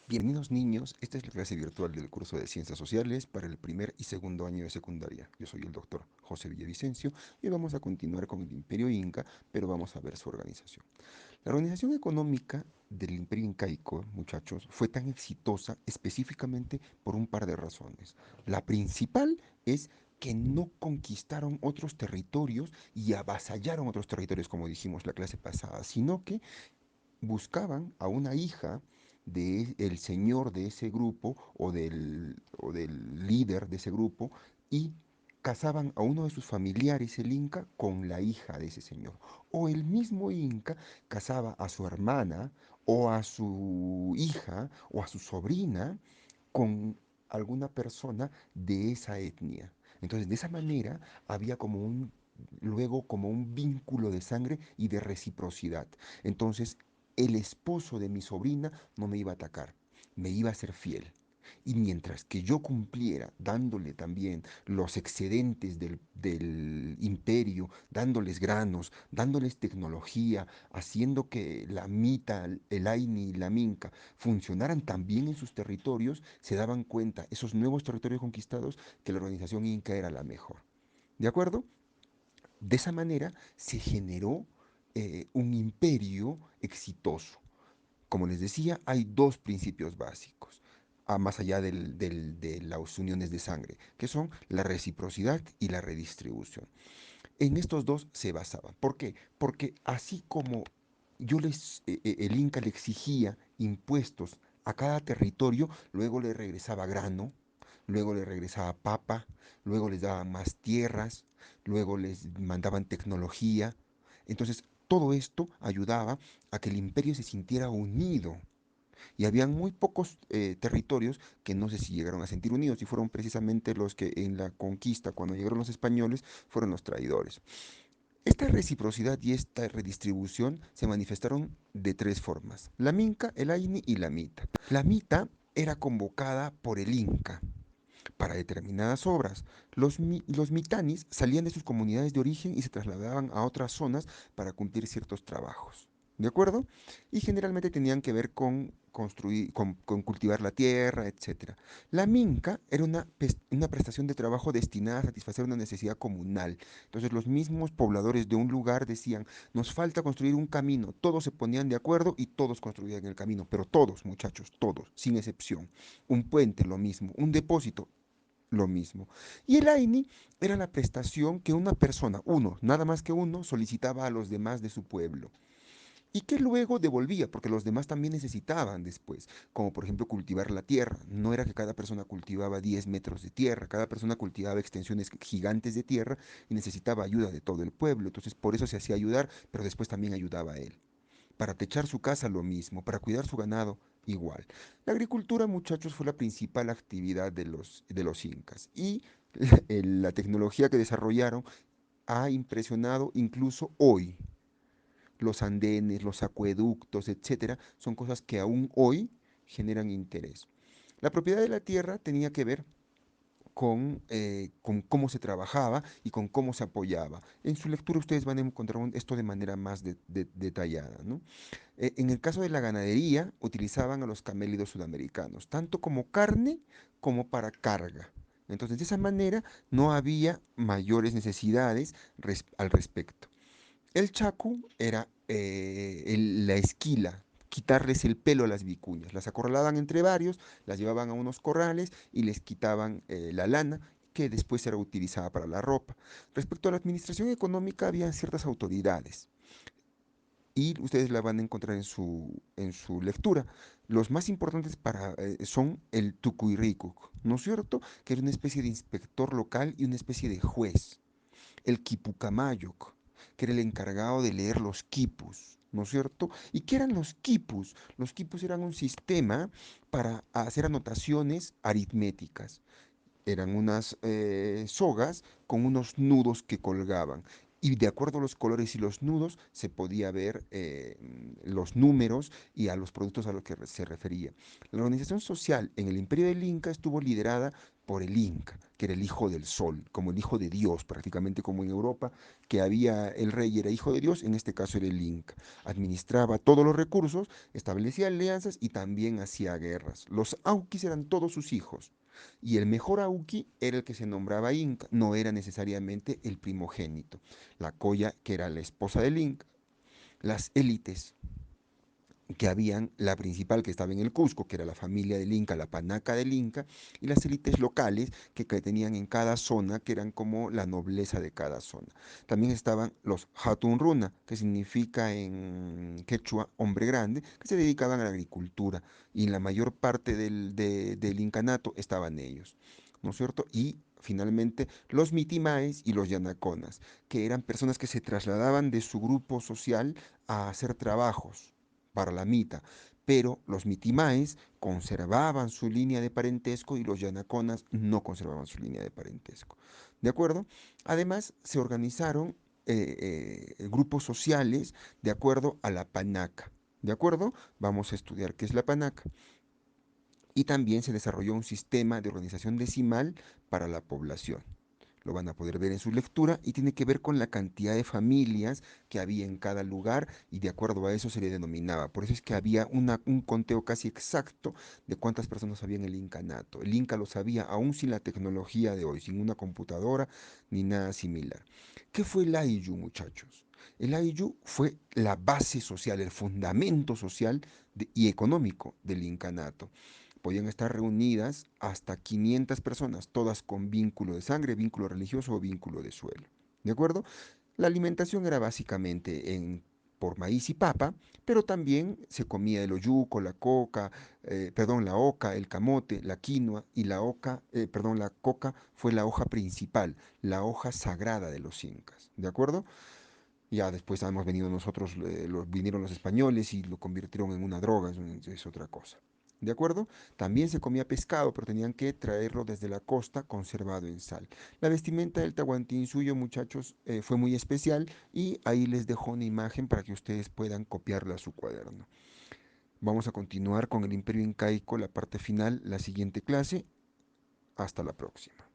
Bienvenidos niños, esta es la clase virtual del curso de Ciencias Sociales para el primer y segundo año de secundaria. Yo soy el doctor José Villavicencio y vamos a continuar con el Imperio Inca, pero vamos a ver su organización. La organización económica del Imperio Incaico, muchachos, fue tan exitosa específicamente por un par de razones. La principal es que no conquistaron otros territorios y avasallaron otros territorios, como dijimos la clase pasada, sino que buscaban a una hija del señor de ese grupo o del líder de ese grupo y casaban a uno de sus familiares, el Inca, con la hija de ese señor. O el mismo Inca casaba a su hermana o a su hija o a su sobrina con alguna persona de esa etnia. Entonces, de esa manera había luego como un vínculo de sangre y de reciprocidad. Entonces, el esposo de mi sobrina no me iba a atacar, me iba a ser fiel. Y mientras que yo cumpliera dándole también los excedentes del imperio, dándoles granos, dándoles tecnología, haciendo que la Mita, el Aini y la Minca funcionaran también en sus territorios, se daban cuenta, esos nuevos territorios conquistados, que la organización inca era la mejor. ¿De acuerdo? De esa manera se generó un imperio exitoso. Como les decía, hay dos principios básicos, más allá de las uniones de sangre, que son la reciprocidad y la redistribución. En estos dos se basaban. ¿Por qué? Porque así como el Inca le exigía impuestos a cada territorio, luego le regresaba grano, luego le regresaba papa, luego les daban más tierras, luego les mandaban tecnología. Entonces, todo esto ayudaba a que el imperio se sintiera unido y habían muy pocos territorios que no sé si llegaron a sentir unidos y fueron precisamente los que en la conquista, cuando llegaron los españoles, fueron los traidores. Esta reciprocidad y esta redistribución se manifestaron de tres formas: la Minca, el Aini y la Mita. La Mita era convocada por el Inca para determinadas obras. Los mitanis salían de sus comunidades de origen y se trasladaban a otras zonas para cumplir ciertos trabajos. ¿De acuerdo? Y generalmente tenían que ver con construir, con cultivar la tierra, etcétera. La minca era una prestación de trabajo destinada a satisfacer una necesidad comunal. Entonces los mismos pobladores de un lugar decían, nos falta construir un camino. Todos se ponían de acuerdo y todos construían el camino, pero todos, muchachos, todos, sin excepción. Un puente, lo mismo. Un depósito, lo mismo. Y el AINI era la prestación que una persona, uno, nada más que uno, solicitaba a los demás de su pueblo. Y que luego devolvía, porque los demás también necesitaban después, como por ejemplo cultivar la tierra. No era que cada persona cultivaba 10 metros de tierra, cada persona cultivaba extensiones gigantes de tierra y necesitaba ayuda de todo el pueblo. Entonces por eso se hacía ayudar, pero después también ayudaba a él. Para techar su casa lo mismo, para cuidar su ganado igual. La agricultura, muchachos, fue la principal actividad de los incas y la tecnología que desarrollaron ha impresionado incluso hoy. Los andenes, los acueductos, etcétera, son cosas que aún hoy generan interés. La propiedad de la tierra tenía que ver con cómo se trabajaba y con cómo se apoyaba. En su lectura ustedes van a encontrar esto de manera más detallada, ¿no? En el caso de la ganadería, utilizaban a los camélidos sudamericanos, tanto como carne como para carga. Entonces, de esa manera no había mayores necesidades al respecto. El chacu era la esquila, quitarles el pelo a las vicuñas. Las acorralaban entre varios, las llevaban a unos corrales y les quitaban la lana que después era utilizada para la ropa. Respecto a la administración económica, habían ciertas autoridades y ustedes la van a encontrar en su lectura. Los más importantes son el tucuyrricuc, ¿no es cierto? Que era una especie de inspector local y una especie de juez. El quipucamayoc, que era el encargado de leer los quipus, ¿no es cierto? ¿Y qué eran los quipus? Los quipus eran un sistema para hacer anotaciones aritméticas. Eran unas sogas con unos nudos que colgaban. Y de acuerdo a los colores y los nudos se podía ver los números y a los productos a los que se refería. La organización social en el imperio del Inca estuvo liderada por el Inca, que era el hijo del sol, como el hijo de Dios, prácticamente como en Europa, que había el rey era hijo de Dios, en este caso era el Inca. Administraba todos los recursos, establecía alianzas y también hacía guerras. Los auquis eran todos sus hijos. Y el mejor auqui era el que se nombraba Inca, no era necesariamente el primogénito. La Coya, que era la esposa del Inca, las élites que habían, la principal que estaba en el Cusco, que era la familia del Inca, la panaca del Inca, y las élites locales que tenían en cada zona, que eran como la nobleza de cada zona. También estaban los Hatunruna, que significa en quechua hombre grande, que se dedicaban a la agricultura, y en la mayor parte del incanato estaban ellos, ¿no es cierto? Y finalmente los mitimaes y los yanaconas, que eran personas que se trasladaban de su grupo social a hacer trabajos para la mita, pero los mitimaes conservaban su línea de parentesco y los yanaconas no conservaban su línea de parentesco. ¿De acuerdo? Además, se organizaron grupos sociales de acuerdo a la panaca. ¿De acuerdo? Vamos a estudiar qué es la panaca. Y también se desarrolló un sistema de organización decimal para la población. Lo van a poder ver en su lectura y tiene que ver con la cantidad de familias que había en cada lugar y de acuerdo a eso se le denominaba. Por eso es que había un conteo casi exacto de cuántas personas había en el incanato. El Inca lo sabía aún sin la tecnología de hoy, sin una computadora ni nada similar. ¿Qué fue el Ayllu, muchachos? El Ayllu fue la base social, el fundamento social y económico del incanato. Podían estar reunidas hasta 500 personas, todas con vínculo de sangre, vínculo religioso o vínculo de suelo. ¿De acuerdo? La alimentación era básicamente por maíz y papa, pero también se comía el oyuco, la coca, perdón, la oca, el camote, la quinoa y la oca, perdón, la coca fue la hoja principal, la hoja sagrada de los incas, ¿de acuerdo? Ya después hemos venido nosotros, vinieron los españoles y lo convirtieron en una droga, es otra cosa. ¿De acuerdo? También se comía pescado, pero tenían que traerlo desde la costa conservado en sal. La vestimenta del Tahuantinsuyo, muchachos, fue muy especial y ahí les dejo una imagen para que ustedes puedan copiarla a su cuaderno. Vamos a continuar con el Imperio Incaico, la parte final, la siguiente clase. Hasta la próxima.